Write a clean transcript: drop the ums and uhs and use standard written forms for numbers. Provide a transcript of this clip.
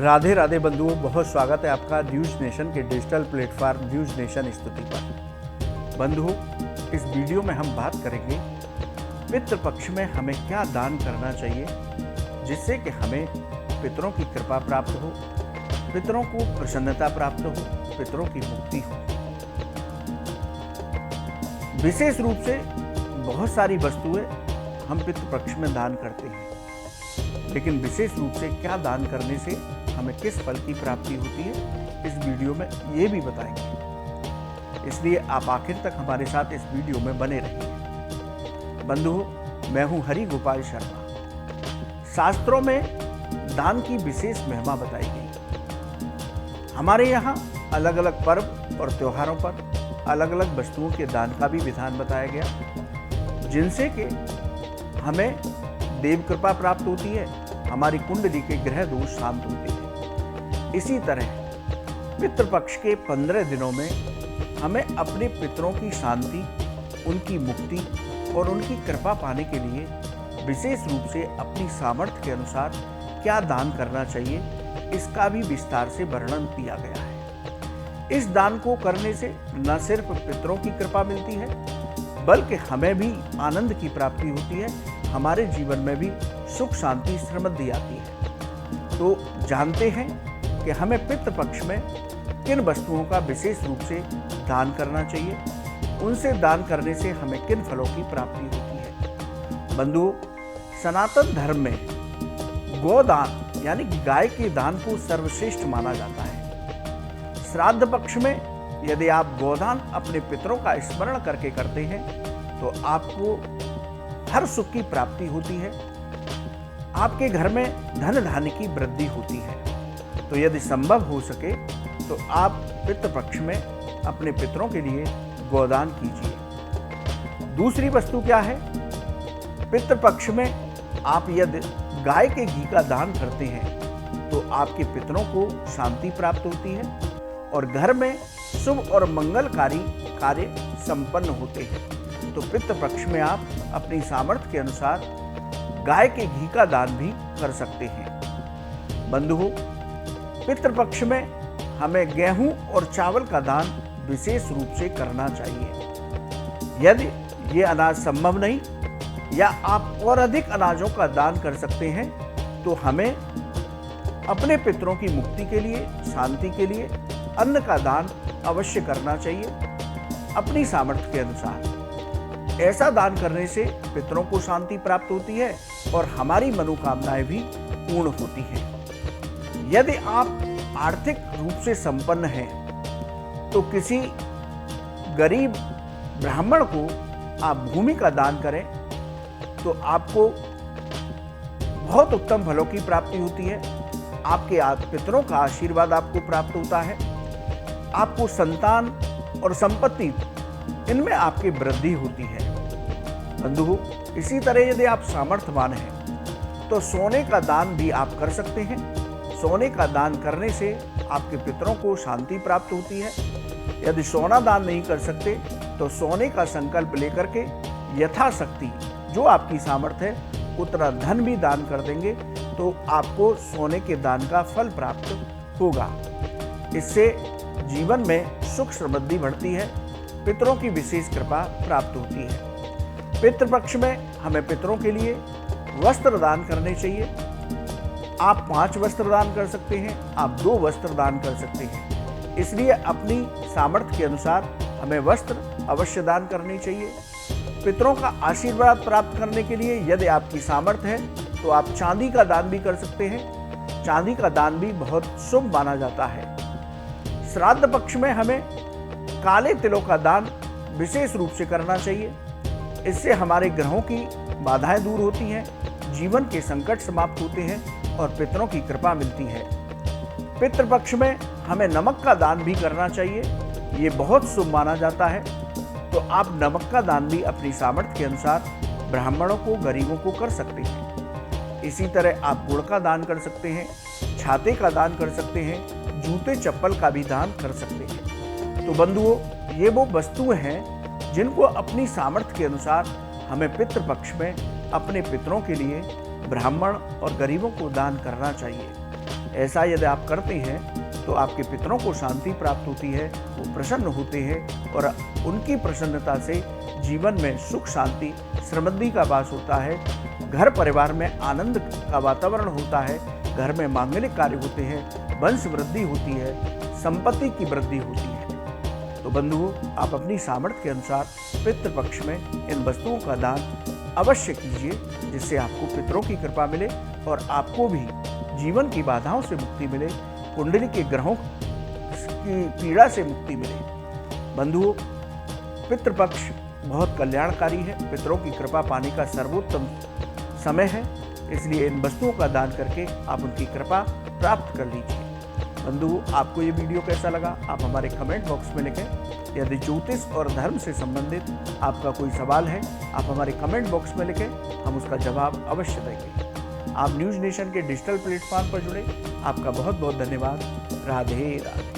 राधे राधे बंधुओं, बहुत स्वागत है आपका न्यूज नेशन के डिजिटल प्लेटफॉर्म न्यूज नेशन स्तुति पर। बंधुओं, इस वीडियो में हम बात करेंगे पितृपक्ष में हमें क्या दान करना चाहिए जिससे कि हमें पितरों की कृपा प्राप्त हो, पितरों को प्रसन्नता प्राप्त हो, पितरों की मुक्ति हो। विशेष रूप से बहुत सारी वस्तुएं हम पितृपक्ष में दान करते हैं, लेकिन विशेष रूप से क्या दान करने से हमें किस फल की प्राप्ति होती है इस वीडियो में ये भी बताएंगे। इसलिए आप आखिर तक हमारे साथ इस वीडियो में बने रहिए। बंधुओं, मैं हूं हरि गोपाल शर्मा। शास्त्रों में दान की विशेष महिमा बताई गई। हमारे यहाँ अलग अलग पर्व और त्योहारों पर अलग अलग वस्तुओं के दान का भी विधान बताया गया, जिनसे कि हमें देव कृपा प्राप्त होती है, हमारी कुंडली के ग्रह दोष शांत होते हैं। इसी तरह पितृपक्ष के 15 दिनों में हमें अपने पितरों की शांति, उनकी मुक्ति और उनकी कृपा पाने के लिए विशेष रूप से अपनी सामर्थ्य के अनुसार क्या दान करना चाहिए, इसका भी विस्तार से वर्णन किया गया है। इस दान को करने से न सिर्फ पितरों की कृपा मिलती है, बल्कि हमें भी आनंद की प्राप्ति होती है, हमारे जीवन में भी सुख शांति समृद्धि आती है। तो जानते हैं कि हमें पितृपक्ष में किन वस्तुओं का विशेष रूप से दान करना चाहिए, उनसे दान करने से हमें किन फलों की प्राप्ति होती है। बंधुओं, सनातन धर्म में गोदान यानी गाय के दान को सर्वश्रेष्ठ माना जाता है। श्राद्ध पक्ष में यदि आप गोदान अपने पितरों का स्मरण करके करते हैं तो आपको हर सुख की प्राप्ति होती है, आपके घर में धन धान्य की वृद्धि होती है। तो यदि संभव हो सके तो आप पितृपक्ष में अपने पितरों के लिए गोदान कीजिए। दूसरी वस्तु क्या है? पितृपक्ष में आप यदि गाय के घी का दान करते हैं तो आपके पितरों को शांति प्राप्त होती है और घर में शुभ और मंगलकारी कार्य संपन्न होते हैं। तो पितृपक्ष में आप अपनी सामर्थ्य के अनुसार गाय के घी का दान भी कर सकते हैं। बंधुओं, पितृपक्ष में हमें गेहूं और चावल का दान विशेष रूप से करना चाहिए। यदि ये अनाज संभव नहीं या आप और अधिक अनाजों का दान कर सकते हैं तो हमें अपने पितरों की मुक्ति के लिए, शांति के लिए अन्न का दान अवश्य करना चाहिए अपनी सामर्थ्य के अनुसार। ऐसा दान करने से पितरों को शांति प्राप्त होती है और हमारी मनोकामनाएं भी पूर्ण होती हैं। यदि आप आर्थिक रूप से संपन्न हैं तो किसी गरीब ब्राह्मण को आप भूमि का दान करें तो आपको बहुत उत्तम फलों की प्राप्ति होती है। आपके पितरों का आशीर्वाद आपको प्राप्त होता है, आपको संतान और संपत्ति इनमें आपकी वृद्धि होती है। बंधुओं, इसी तरह यदि आप सामर्थ्यवान हैं तो सोने का दान भी आप कर सकते हैं। सोने का दान करने से आपके पितरों को शांति प्राप्त होती है। यदि सोना दान नहीं कर सकते तो सोने का संकल्प लेकर के यथाशक्ति जो आपकी सामर्थ्य है उतना धन भी दान कर देंगे तो आपको सोने के दान का फल प्राप्त होगा। इससे जीवन में सुख समृद्धि बढ़ती है, पितरों की विशेष कृपा प्राप्त होती है। पितृपक्ष में हमें पितरों के लिए वस्त्र दान करने चाहिए। आप 5 वस्त्र दान कर सकते हैं, आप 2 वस्त्र दान कर सकते हैं। इसलिए अपनी सामर्थ्य के अनुसार हमें वस्त्र अवश्य दान करने चाहिए। पितरों का आशीर्वाद प्राप्त करने के लिए यदि आपकी सामर्थ्य है तो आप चांदी का दान भी कर सकते हैं। चांदी का दान भी बहुत शुभ माना जाता है। श्राद्ध पक्ष में हमें काले तिलों का दान विशेष रूप से करना चाहिए। इससे हमारे ग्रहों की बाधाएं दूर होती हैं, जीवन के संकट समाप्त होते हैं और पितरों की कृपा मिलती है। पितृपक्ष में हमें नमक का दान भी करना चाहिए, ये बहुत शुभ माना जाता है। तो आप नमक का दान भी अपनी सामर्थ्य के अनुसार ब्राह्मणों को, गरीबों को कर सकते हैं। इसी तरह आप गुड़ का दान कर सकते हैं, छाते का दान कर सकते हैं, जूते चप्पल का भी दान कर सकते हैं। तो बंधुओं, ये वो वस्तुएं हैं जिनको अपनी सामर्थ्य के अनुसार हमें पितृपक्ष में अपने पितरों के लिए, ब्राह्मण और गरीबों को दान करना चाहिए। ऐसा यदि आप करते हैं तो आपके पितरों को शांति प्राप्त होती है, वो प्रसन्न होते हैं और उनकी प्रसन्नता से जीवन में सुख शांति समृद्धि का वास होता है। घर परिवार में आनंद का वातावरण होता है, घर में मांगलिक कार्य होते हैं, वंश वृद्धि होती है, संपत्ति की वृद्धि होती है। तो बंधुओं, आप अपनी सामर्थ्य के अनुसार पितृपक्ष में इन वस्तुओं का दान अवश्य कीजिए, जिससे आपको पितरों की कृपा मिले और आपको भी जीवन की बाधाओं से मुक्ति मिले, कुंडली के ग्रहों की पीड़ा से मुक्ति मिले। बंधुओं, पितृपक्ष बहुत कल्याणकारी है, पितरों की कृपा पाने का सर्वोत्तम समय है, इसलिए इन वस्तुओं का दान करके आप उनकी कृपा प्राप्त कर लीजिए। बंधुओं, आपको ये वीडियो कैसा लगा आप हमारे कमेंट बॉक्स में लिखें। यदि ज्योतिष और धर्म से संबंधित आपका कोई सवाल है, आप हमारे कमेंट बॉक्स में लिखें, हम उसका जवाब अवश्य देंगे। आप न्यूज़ नेशन के डिजिटल प्लेटफॉर्म पर जुड़े, आपका बहुत बहुत धन्यवाद। राधे राधे।